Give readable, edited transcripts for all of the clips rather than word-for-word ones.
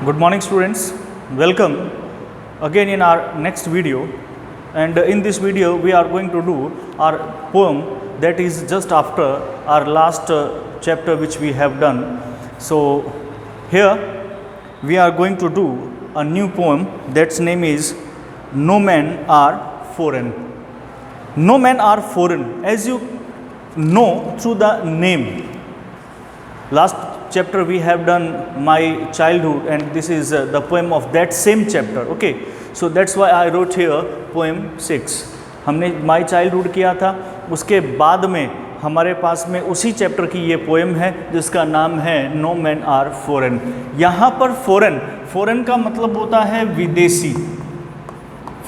Good morning students, welcome again in our next video, and in this video we are going to do our poem that is just after our last chapter which we have done. So here we are going to do a new poem that's name is No Men Are Foreign. No men are foreign, as you know through the name. Last chapter we have done my childhood, and this is the poem of that same chapter. Okay, so that's why I wrote here poem 6. हमने my childhood किया था, उसके बाद में हमारे पास में उसी चैप्टर की ये पोएम है जिसका नाम है नो मैन आर फॉरेन. यहाँ पर फॉरेन का मतलब होता है विदेशी,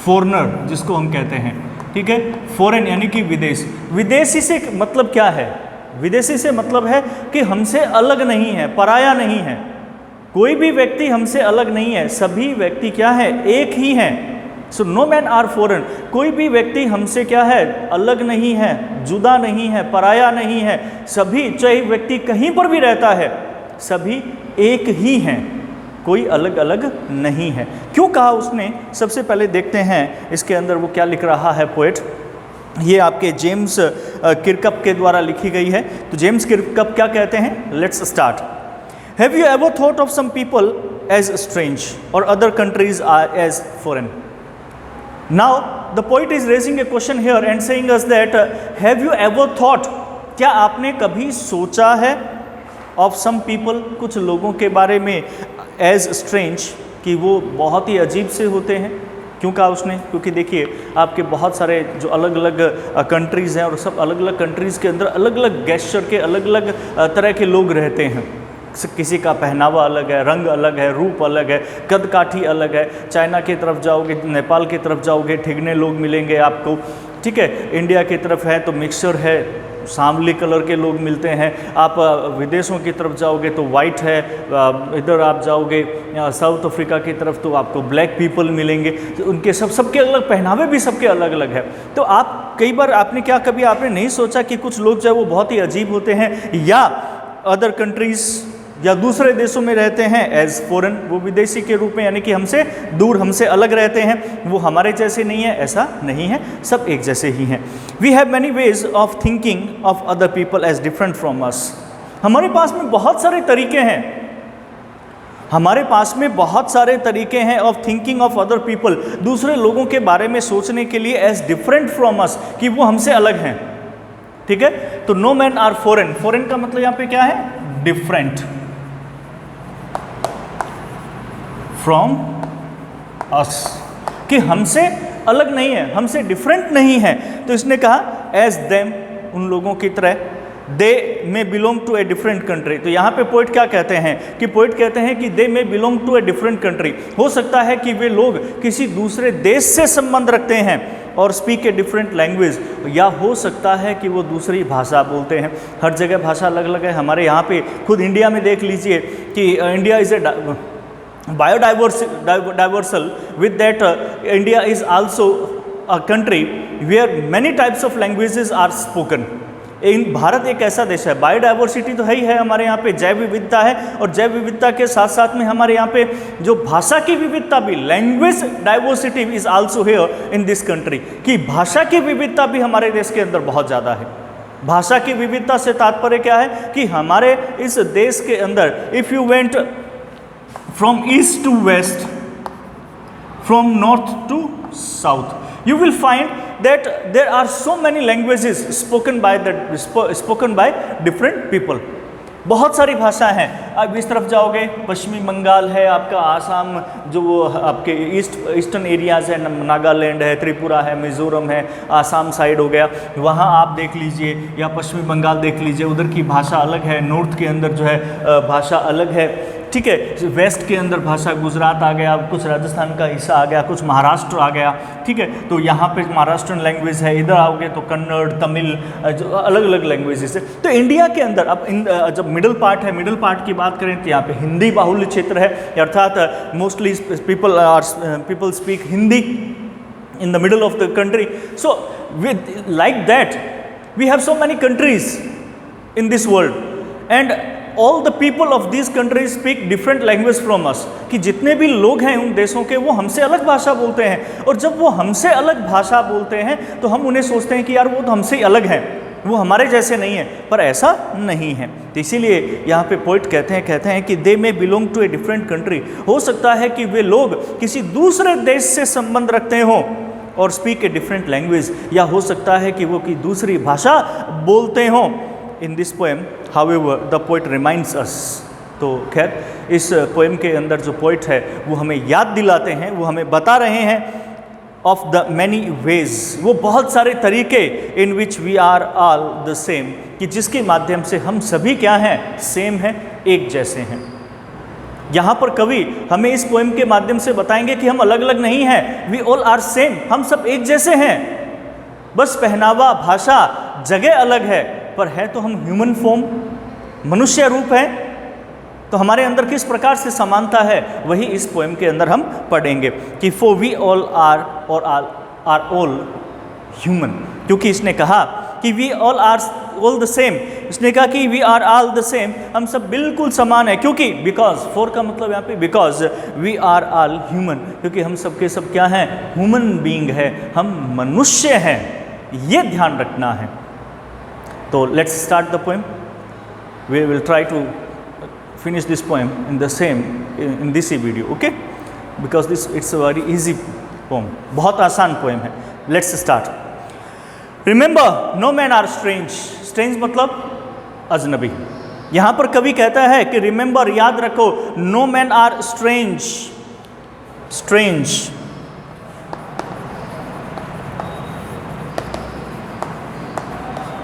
फॉरनर जिसको हम कहते हैं. ठीक है, फॉरेन यानी कि विदेश. विदेशी से मतलब क्या है? विदेशी से मतलब है कि हमसे अलग नहीं है, पराया नहीं है. कोई भी व्यक्ति हमसे अलग नहीं है, सभी व्यक्ति क्या है? एक ही हैं. So no man are foreign. कोई भी व्यक्ति हमसे क्या है? अलग नहीं है, जुदा नहीं है, पराया नहीं है. सभी, चाहे व्यक्ति कहीं पर भी रहता है, सभी एक ही हैं, कोई अलग अलग नहीं है. क्यों कहा उसने? सबसे पहले देखते हैं इसके अंदर वो क्या लिख रहा है पोएट. ये आपके जेम्स किरकप के द्वारा लिखी गई है. तो जेम्स किरकप क्या कहते हैं? Let's start. Have you ever thought of some people as strange और other countries are as foreign? Now the poet is raising a question here and saying us that have you ever thought, क्या आपने कभी सोचा है of some people, कुछ लोगों के बारे में, एज स्ट्रेंज कि वो बहुत ही अजीब से होते हैं. क्यों कहा उसने? क्योंकि देखिए आपके बहुत सारे जो अलग अलग कंट्रीज़ हैं और सब अलग अलग कंट्रीज़ के अंदर अलग अलग गेस्चर के अलग अलग तरह के लोग रहते हैं. किसी का पहनावा अलग है, रंग अलग है, रूप अलग है, कद काठी अलग है. चाइना की तरफ जाओगे, नेपाल की तरफ जाओगे, ठिगने लोग मिलेंगे आपको. ठीक है, इंडिया की तरफ है तो मिक्सचर है, सांवली कलर के लोग मिलते हैं. आप विदेशों की तरफ जाओगे तो वाइट है, इधर आप जाओगे साउथ अफ्रीका की तरफ तो आपको ब्लैक पीपल मिलेंगे. तो उनके सबके अलग पहनावे भी सबके अलग अलग है. तो आप कई बार कभी आपने नहीं सोचा कि कुछ लोग जो है वो बहुत ही अजीब होते हैं, या अदर कंट्रीज़ या दूसरे देशों में रहते हैं एज फॉरेन, वो विदेशी के रूप में, यानी कि हमसे दूर, हमसे अलग रहते हैं, वो हमारे जैसे नहीं है. ऐसा नहीं है, सब एक जैसे ही हैं. We have many ways of thinking of other people as different from us. हमारे पास में बहुत सारे तरीके हैं, हमारे पास में बहुत सारे तरीके हैं of thinking of other people, दूसरे लोगों के बारे में सोचने के लिए, एज डिफरेंट फ्रॉम अस, कि वो हमसे अलग हैं. ठीक है, तो no man are foreign. Foreign का मतलब यहाँ पे क्या है? डिफरेंट फ्रॉम अस, कि हमसे अलग नहीं है, हमसे डिफरेंट नहीं है. तो इसने कहा एज देम, उन लोगों की तरह, they may belong to a different country. तो यहाँ पे पोइट क्या कहते हैं कि पोइट कहते हैं कि they may belong to a different country. हो सकता है कि वे लोग किसी दूसरे देश से संबंध रखते हैं और स्पीक ए डिफरेंट लैंग्वेज, या हो सकता है कि वो दूसरी भाषा बोलते हैं. हर जगह भाषा अलग अलग है. हमारे यहाँ पे खुद इंडिया में देख लीजिए कि India is a biodiversal. With that, India is also a country where many types of languages are spoken. Bharat एक ऐसा देश है, बायोडाइवर्सिटी तो है ही है हमारे यहाँ पे, जैव विविधता है, और जैव विविधता के साथ साथ में हमारे यहाँ पे जो भाषा की विविधता भी, language diversity is also here in this country, कि भाषा की विविधता भी हमारे देश के अंदर बहुत ज़्यादा है. भाषा की विविधता से तात्पर्य क्या है कि हमारे इस देश के अंदर, if you went from east to west, from north to south, you will find that there are so many languages spoken by different people. बहुत सारी भाषा हैं. अब इस तरफ जाओगे, पश्चिमी बंगाल है आपका, आसाम, जो वो आपके ईस्टर्न एरियाज़ है, नागालैंड है, त्रिपुरा है, मिज़ोरम है, आसाम साइड हो गया, वहाँ आप देख लीजिए, या पश्चिमी बंगाल देख लीजिए, उधर की भाषा अलग है. नॉर्थ के अंदर जो है भाषा अलग है. ठीक है, वेस्ट के अंदर भाषा, गुजरात आ गया, कुछ राजस्थान का हिस्सा आ गया, कुछ महाराष्ट्र आ गया. ठीक है, तो यहाँ पे महाराष्ट्रन लैंग्वेज है. इधर आओगे तो कन्नड़, तमिल, जो अलग अलग लैंग्वेजेस है. तो इंडिया के अंदर अब जब मिडिल पार्ट है, मिडिल पार्ट की बात करें तो यहाँ पे हिंदी बाहुल्य क्षेत्र है, अर्थात mostly people speak Hindi in the middle of the country. So with like that we have so many countries in this world, and all the people of this country speak different language from us, कि जितने भी लोग हैं उन देशों के वो हमसे अलग भाषा बोलते हैं, और जब वो हमसे अलग भाषा बोलते हैं तो हम उन्हें सोचते हैं कि यार वो तो हमसे अलग हैं, वो हमारे जैसे नहीं है, पर ऐसा नहीं है। तो इसीलिए यहाँ पे पोइट कहते हैं कि they may belong to a different country, हो सकता है कि वे लोग किसी दूसरे देश से संबंध रखते हों और स्पीक ए डिफरेंट लैंग्वेज, या हो सकता है कि वो की दूसरी भाषा बोलते हों। In this poem however the poet reminds अस, तो खैर इस पोएम के अंदर जो पोइट है वो हमें याद दिलाते हैं, वो हमें बता रहे हैं ऑफ द मैनी वेज, वो बहुत सारे तरीके in which we are all the same, कि जिसके माध्यम से हम सभी क्या हैं, सेम हैं, एक जैसे हैं। यहाँ पर कवि हमें इस पोएम के माध्यम से बताएंगे कि हम अलग अलग नहीं हैं, वी ऑल आर सेम, हम सब एक जैसे हैं, बस पहनावा, भाषा, जगह अलग है, पर है तो हम ह्यूमन फॉर्म, मनुष्य रूप है। तो हमारे अंदर किस प्रकार से समानता है वही इस पोएम के अंदर हम पढ़ेंगे कि फॉर वी ऑल आर और आर ऑल ह्यूमन, क्योंकि इसने कहा कि we all are all the same, इसने कहा कि we are all the same, हम सब बिल्कुल समान है, क्योंकि बिकॉज, फॉर का मतलब यहाँ पे because we are all human, क्योंकि हम सब के सब क्या हैं, ह्यूमन बीइंग है, हम मनुष्य हैं, ये ध्यान रखना है। तो let's start the poem, we will try to finish this poem in the same in this video, okay, because this it's a very easy poem, बहुत आसान पोएम है। Let's start. Remember, no men are strange. Strange मतलब अजनबी। यहाँ पर कवि कहता है कि remember, याद रखो, no men are strange. Strange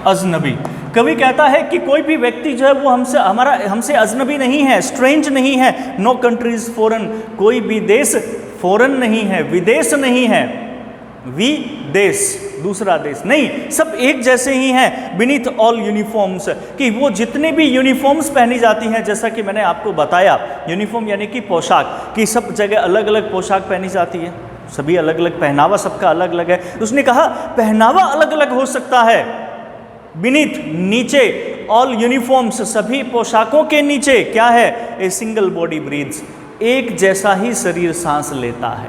अजनबी। कवि कहता है कि कोई भी व्यक्ति जो है वो हमसे अजनबी नहीं है, स्ट्रेंज नहीं है। नो कंट्रीज फॉरेन, कोई भी देश फॉरेन नहीं है, विदेश नहीं है, विदेश दूसरा देश नहीं, सब एक जैसे ही हैं। बीनीथ ऑल यूनिफॉर्म्स, कि वो जितने भी यूनिफॉर्म्स पहनी जाती हैं, जैसा कि मैंने आपको बताया, यूनिफॉर्म यानी कि पोशाक, कि सब जगह अलग अलग पोशाक पहनी जाती है, सभी अलग अलग, पहनावा सबका अलग अलग है। उसने कहा पहनावा अलग अलग हो सकता है, बीनीथ नीचे, ऑल यूनिफॉर्म्स सभी पोशाकों के नीचे क्या है, ए सिंगल बॉडी ब्रीथ्स, एक जैसा ही शरीर सांस लेता है।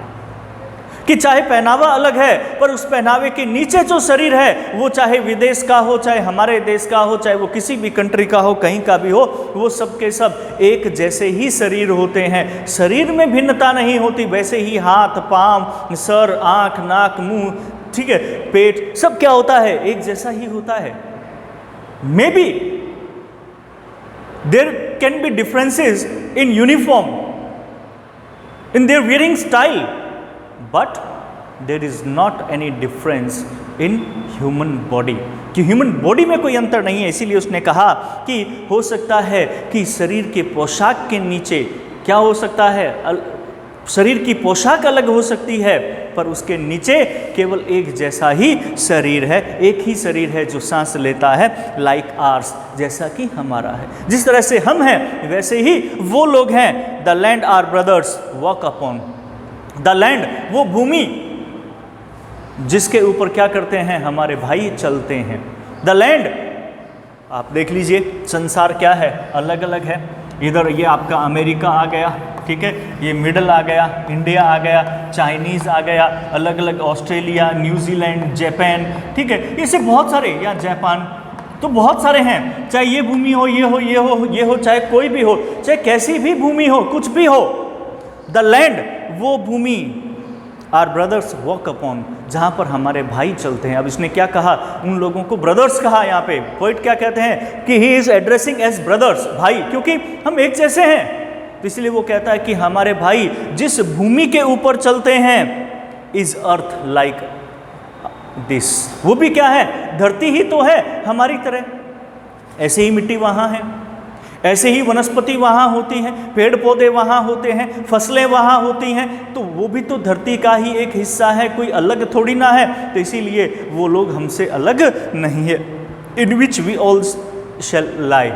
कि चाहे पहनावा अलग है, पर उस पहनावे के नीचे जो शरीर है वो चाहे विदेश का हो, चाहे हमारे देश का हो, चाहे वो किसी भी कंट्री का हो, कहीं का भी हो, वो सब के सब एक जैसे ही शरीर होते हैं। शरीर में भिन्नता नहीं होती, वैसे ही हाथ, पाँव, सर, आँख, नाक, मुंह, ठीक है, पेट, सब क्या होता है, एक जैसा ही होता है। Maybe there can be differences in uniform, in their wearing style, but there is not any difference in human body, कि ह्यूमन बॉडी में कोई अंतर नहीं है। इसीलिए उसने कहा कि हो सकता है कि शरीर के पोशाक के नीचे क्या हो सकता है, शरीर की पोशाक अलग हो सकती है, पर उसके नीचे केवल एक जैसा ही शरीर है, एक ही शरीर है जो सांस लेता है, लाइक आर्स, जैसा कि हमारा है। जिस तरह से हम हैं वैसे ही वो लोग हैं। The land our brothers walk upon, the land वो भूमि जिसके ऊपर क्या करते हैं, हमारे भाई चलते हैं। द लैंड, आप देख लीजिए संसार क्या है, अलग अलग है। इधर ये आपका अमेरिका आ गया, ठीक है, ये मिडल आ गया, इंडिया आ गया, चाइनीज़ आ गया, अलग अलग ऑस्ट्रेलिया, न्यूजीलैंड, जापान, ठीक है, ऐसे बहुत सारे, या जापान, तो बहुत सारे हैं। चाहे ये भूमि हो, ये हो, ये हो, ये हो, चाहे कोई भी हो, चाहे कैसी भी भूमि हो, कुछ भी हो, द लैंड वो भूमि, आर ब्रदर्स वॉक अपॉन, जहाँ पर हमारे भाई चलते हैं। अब इसने क्या कहा, उन लोगों को ब्रदर्स कहा। यहाँ पे पोइट क्या कहते हैं कि he is addressing as brothers, भाई, क्योंकि हम एक जैसे हैं, तो इसलिए वो कहता है कि हमारे भाई जिस भूमि के ऊपर चलते हैं, इज अर्थ लाइक दिस, वो भी क्या है, धरती ही तो है हमारी तरह। ऐसे ही मिट्टी वहाँ है, ऐसे ही वनस्पति वहाँ होती हैं, पेड़ पौधे वहाँ होते हैं, फसलें वहाँ होती हैं, तो वो भी तो धरती का ही एक हिस्सा है, कोई अलग थोड़ी ना है। तो इसीलिए वो लोग हमसे अलग नहीं है। इन विच वी ऑल शैल लाई,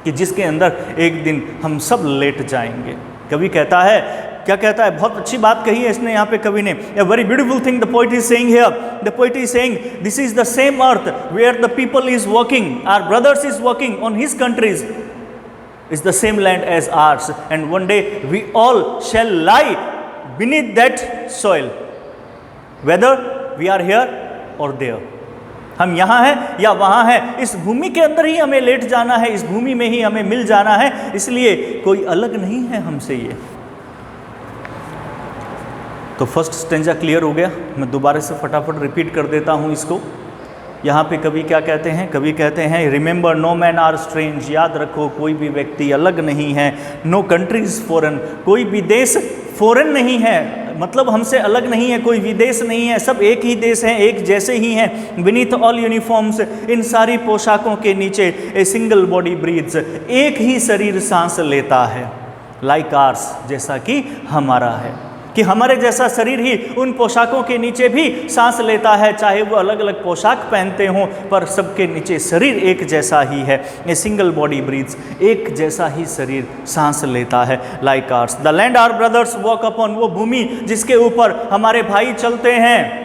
कि जिसके अंदर एक दिन हम सब लेट जाएंगे। कवि कहता है, क्या कहता है, बहुत अच्छी बात कही है इसने यहाँ पे कवि ने। A very beautiful thing the poet is saying here, the poet is saying this is the same earth where the people is working, our brothers is working on his countries, is the same land as ours, and one day we all shall lie beneath that soil, whether we are here or there. हम यहाँ हैं या वहाँ हैं, इस भूमि के अंदर ही हमें लेट जाना है, इस भूमि में ही हमें मिल जाना है, इसलिए कोई अलग नहीं है हमसे ये। तो फर्स्ट स्टेंजा क्लियर हो गया। मैं दोबारा से फटाफट रिपीट कर देता हूँ इसको। यहाँ पे कवि क्या कहते हैं? कवि कहते हैं remember no man are strange, याद रखो कोई भी व्यक्ति अलग नहीं है। नो कंट्रीज फॉरेन, कोई भी देश फॉरेन नहीं है, मतलब हमसे अलग नहीं है, कोई विदेश नहीं है, सब एक ही देश हैं, एक जैसे ही हैं। बीनीथ ऑल यूनिफॉर्म्स, इन सारी पोशाकों के नीचे ए सिंगल बॉडी ब्रीथ्स, एक ही शरीर सांस लेता है। लाइक आर्स, जैसा कि हमारा है, कि हमारे जैसा शरीर ही उन पोशाकों के नीचे भी सांस लेता है, चाहे वो अलग अलग पोशाक पहनते हों, पर सबके नीचे शरीर एक जैसा ही है। ए सिंगल बॉडी ब्रीथ्स, एक जैसा ही शरीर सांस लेता है। Like ours the land our brothers walk upon, वो भूमि जिसके ऊपर हमारे भाई चलते हैं,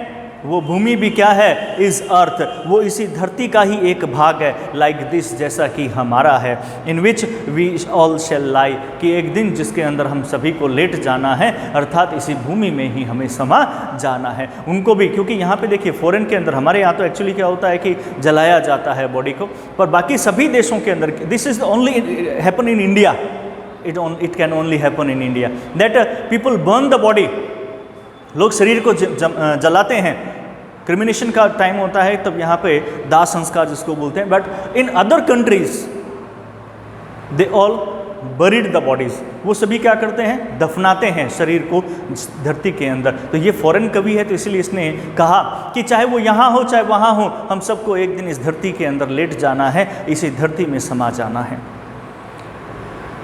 वो भूमि भी क्या है? इज अर्थ, वो इसी धरती का ही एक भाग है। लाइक दिस, जैसा कि हमारा है। इन विच वी ऑल शैल लाई, कि एक दिन जिसके अंदर हम सभी को लेट जाना है, अर्थात इसी भूमि में ही हमें समा जाना है। उनको भी, क्योंकि यहाँ पे देखिए फॉरेन के अंदर, हमारे यहाँ तो एक्चुअली क्या होता है कि जलाया जाता है बॉडी को, पर बाकी सभी देशों के अंदर this is only happen in India, it can only happen in India that people burn the body, लोग शरीर को जलाते हैं। क्रिमिनेशन का टाइम होता है तब यहाँ पे दाह संस्कार जिसको बोलते हैं, but in other countries they all buried the bodies, वो सभी क्या करते हैं? दफनाते हैं शरीर को धरती के अंदर। तो ये फॉरेन कवि है, तो इसलिए इसने कहा कि चाहे वो यहाँ हो चाहे वहाँ हो, हम सबको एक दिन इस धरती के अंदर लेट जाना है, इसी धरती में समा जाना है।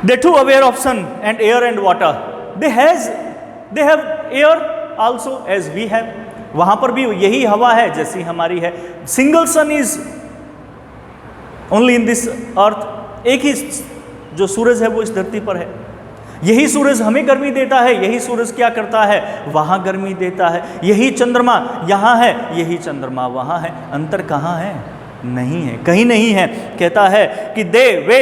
They too aware of sun and air and water, they have air also as we have, वहां पर भी यही हवा है जैसी हमारी है। Single sun is only in this earth, एक ही जो सूरज है वो इस धरती पर है। यही सूरज हमें गर्मी देता है, यही सूरज क्या करता है? वहां गर्मी देता है। यही चंद्रमा यहाँ है, यही चंद्रमा वहां है। अंतर कहाँ है? नहीं है, कहीं नहीं है। कहता है कि they way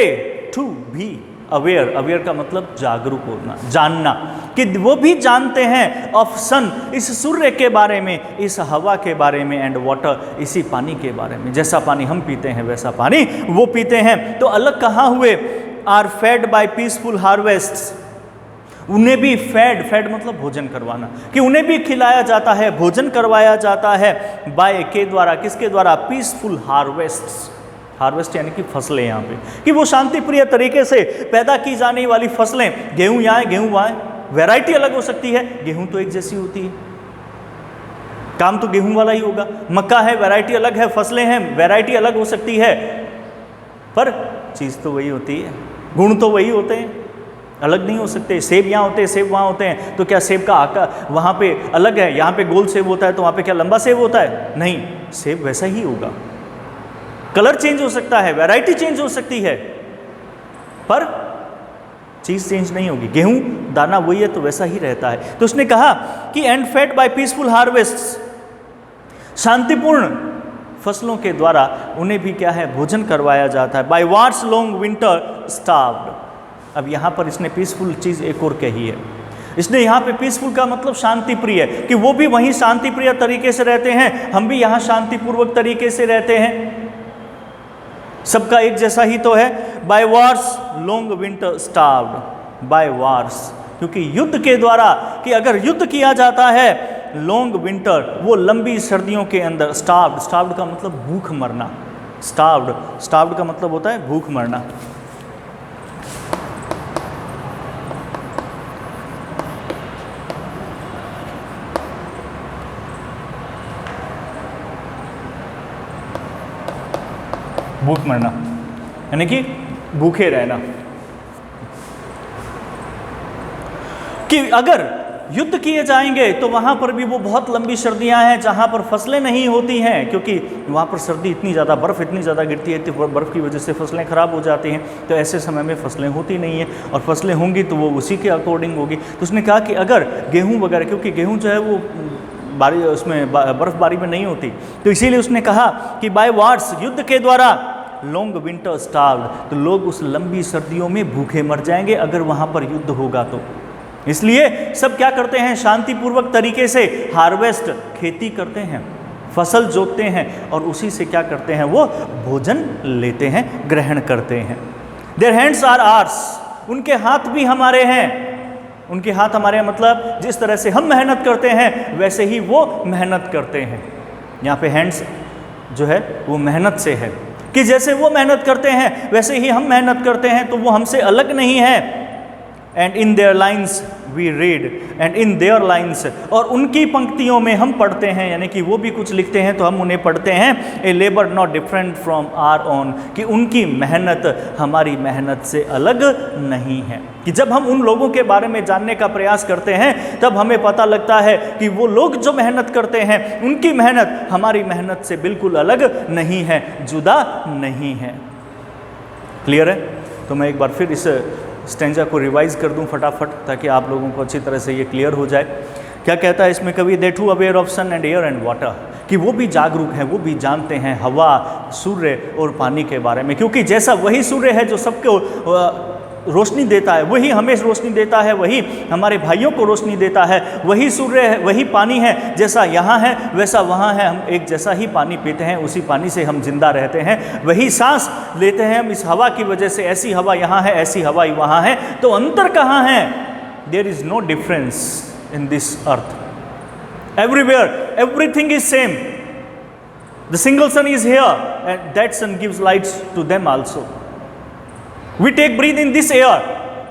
to be aware, aware का मतलब जागरूक होना, जानना, कि वो भी जानते हैं ऑफ सन, इस सूर्य के बारे में, इस हवा के बारे में, एंड वाटर, इसी पानी के बारे में। जैसा पानी हम पीते हैं वैसा पानी वो पीते हैं। तो अलग कहाँ हुए? आर फेड बाय पीसफुल हार्वेस्ट्स, उन्हें भी फेड मतलब भोजन करवाना, कि उन्हें भी खिलाया जाता है, भोजन करवाया जाता है। बाय के द्वारा, किसके द्वारा? पीसफुल हार्वेस्ट्स, हार्वेस्ट यानी कि फसलें, यहाँ पे कि वो शांति प्रिय तरीके से पैदा की जाने वाली फसलें, गेहूं यहाँ है गेहूं वहाँ है, वैरायटी अलग हो सकती है, गेहूं तो एक जैसी होती है, काम तो गेहूं वाला ही होगा। मक्का है, वैरायटी अलग है, फसलें हैं, वैरायटी अलग हो सकती है, पर चीज़ तो वही होती है, गुण तो वही होते हैं, अलग नहीं हो सकते। सेब यहाँ होते हैं, सेब वहाँ होते हैं, तो क्या सेब का आकार वहाँ पे अलग है? यहाँ पे गोल सेब होता है तो वहाँ पे क्या लंबा सेब होता है? नहीं, सेब वैसा ही होगा। कलर चेंज हो सकता है, वैरायटी चेंज हो सकती है, पर चीज़ चेंज नहीं होगी। गेहूं दाना वही है तो वैसा ही रहता है। तो उसने कहा कि and fed by peaceful harvest, शांतिपूर्ण फसलों के द्वारा उन्हें भी क्या है? भोजन करवाया जाता है। By wars long winter starved, अब यहाँ पर इसने पीसफुल चीज़ एक और कही है। इसने यहाँ पे पीसफुल का मतलब शांति प्रिय, कि वो भी वहीं शांति प्रिय तरीके से रहते हैं, हम भी यहाँ शांतिपूर्वक तरीके से रहते हैं, सबका एक जैसा ही तो है। By wars long winter starved, by wars, क्योंकि युद्ध के द्वारा, कि अगर युद्ध किया जाता है, लॉन्ग विंटर वो लंबी सर्दियों के अंदर, स्टार्व्ड, स्टार्व्ड का मतलब भूख मरना, स्टार्व्ड का मतलब होता है भूख मरना। भूख मरना यानी कि भूखे रहना, कि अगर युद्ध किए जाएंगे तो वहाँ पर भी वो बहुत लंबी सर्दियाँ हैं जहाँ पर फसलें नहीं होती हैं, क्योंकि वहाँ पर सर्दी इतनी ज़्यादा, बर्फ़ इतनी ज़्यादा गिरती है, तो बर्फ़ की वजह से फसलें ख़राब हो जाती हैं। तो ऐसे समय में फसलें होती नहीं हैं, और फसलें होंगी तो वो उसी के अकॉर्डिंग होगी। तो उसने कहा कि अगर गेहूँ वगैरह, क्योंकि गेहूँ जो है वो उसमें बर्फबारी में नहीं होती, तो इसीलिए उसने कहा कि बाय वार्स, युद्ध के द्वारा, लॉन्ग विंटर स्टार्व्ड, तो लोग उस लंबी सर्दियों में भूखे मर जाएंगे अगर वहाँ पर युद्ध होगा तो। इसलिए सब क्या करते हैं, शांतिपूर्वक तरीके से हार्वेस्ट, खेती करते हैं, फसल जोतते हैं और उसी से क्या करते हैं, वो भोजन लेते हैं, ग्रहण करते हैं। देयर हैंड्स आर आर्स, उनके हाथ भी हमारे हैं। उनके हाथ हमारे मतलब जिस तरह से हम मेहनत करते हैं वैसे ही वो मेहनत करते हैं। यहाँ पे हैंड्स जो है वो मेहनत से है कि जैसे वो मेहनत करते हैं वैसे ही हम मेहनत करते हैं, तो वो हमसे अलग नहीं है। And in their lines we read, and in their lines, और उनकी पंक्तियों में हम पढ़ते हैं, यानी कि वो भी कुछ लिखते हैं तो हम उन्हें पढ़ते हैं। A labour not different from our own, कि उनकी मेहनत हमारी मेहनत से अलग नहीं है। कि जब हम उन लोगों के बारे में जानने का प्रयास करते हैं तब हमें पता लगता है कि वो लोग जो मेहनत करते हैं उनकी मेहनत हमारी मेहनत से बिल्कुल अलग नहीं है, जुदा नहीं है। क्लियर है? तो मैं एक बार फिर इस स्टेंजा को रिवाइज कर दूं फटाफट, ताकि आप लोगों को अच्छी तरह से ये क्लियर हो जाए। क्या कहता है इसमें कवि, they too aware of sun and air and water, कि वो भी जागरूक हैं, वो भी जानते हैं हवा, सूर्य और पानी के बारे में, क्योंकि जैसा वही सूर्य है जो सबको रोशनी देता है, वही हमें रोशनी देता है, वही हमारे भाइयों को रोशनी देता है, वही सूर्य है, वही पानी है, जैसा यहाँ है वैसा वहाँ है, हम एक जैसा ही पानी पीते हैं, उसी पानी से हम जिंदा रहते हैं, वही सांस लेते हैं हम इस हवा की वजह से, ऐसी हवा यहाँ है, ऐसी हवा वहाँ है, तो अंतर कहाँ है? There is no difference in this earth, everywhere everything is same. The single sun is here and that sun gives lights to them also. We take breathe in this air,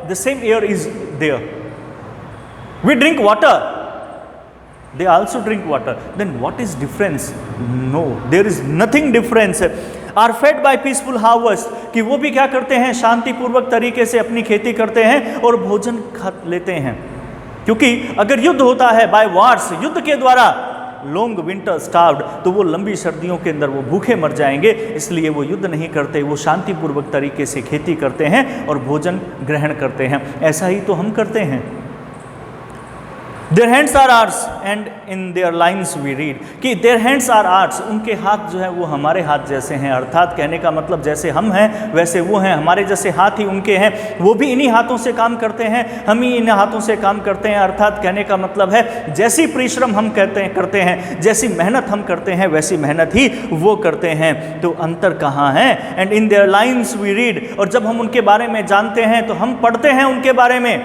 the same air is there. We drink water, they also drink water. Then what is difference? No, there is nothing difference. Are fed by peaceful harvest, कि वो भी क्या करते हैं, शांतिपूर्वक तरीके से अपनी खेती करते हैं और भोजन खा लेते हैं। क्योंकि अगर युद्ध होता है बाय वार्स, युद्ध के द्वारा, लॉन्ग विंटर स्टार्व्ड, तो वो लंबी सर्दियों के अंदर वो भूखे मर जाएंगे, इसलिए वो युद्ध नहीं करते, वो शांतिपूर्वक तरीके से खेती करते हैं और भोजन ग्रहण करते हैं। ऐसा ही तो हम करते हैं। Their hands are ours and in their lines we read, कि देयर हैंड्स आर आर्स, उनके हाथ जो है वो हमारे हाथ जैसे हैं, अर्थात कहने का मतलब जैसे हम हैं वैसे वो हैं, हमारे जैसे हाथ ही उनके हैं, वो भी इन्हीं हाथों से काम करते हैं, हम ही इन हाथों से काम करते हैं। अर्थात कहने का मतलब है जैसी परिश्रम हम करते हैं, जैसी मेहनत हम करते हैं वैसी मेहनत ही वो करते हैं, तो अंतर कहाँ है? And in their lines we read, और जब हम उनके बारे में जानते हैं तो हम पढ़ते हैं उनके बारे में।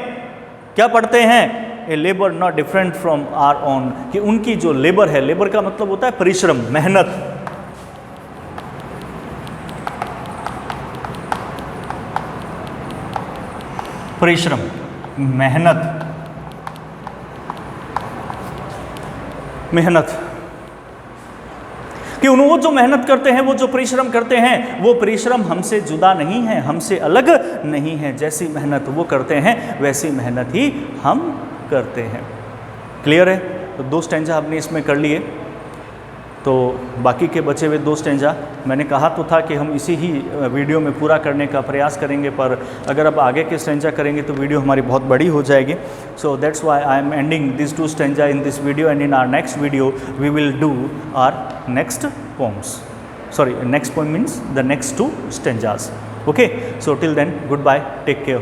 क्या पढ़ते हैं? A labour not different from our own, कि उनकी जो लेबर है, लेबर का मतलब होता है परिश्रम, मेहनत, परिश्रम, मेहनत, मेहनत, कि वो जो मेहनत करते हैं, वो जो परिश्रम करते हैं, वो परिश्रम हमसे जुदा नहीं है, हमसे अलग नहीं है। जैसी मेहनत वो करते हैं वैसी मेहनत ही हम करते हैं। क्लियर है? तो 2 स्टेंजा हमने इसमें कर लिए, तो बाकी के बचे हुए 2 स्टेंजा मैंने कहा तो था कि हम इसी ही वीडियो में पूरा करने का प्रयास करेंगे, पर अगर अब आगे के स्टेंजा करेंगे तो वीडियो हमारी बहुत बड़ी हो जाएगी। So that's why I am ending this 2 stanza in this video, and in our next video we will do our next poems. Sorry, next poem means the next 2 stanzas. Okay, so till then, goodbye, take care.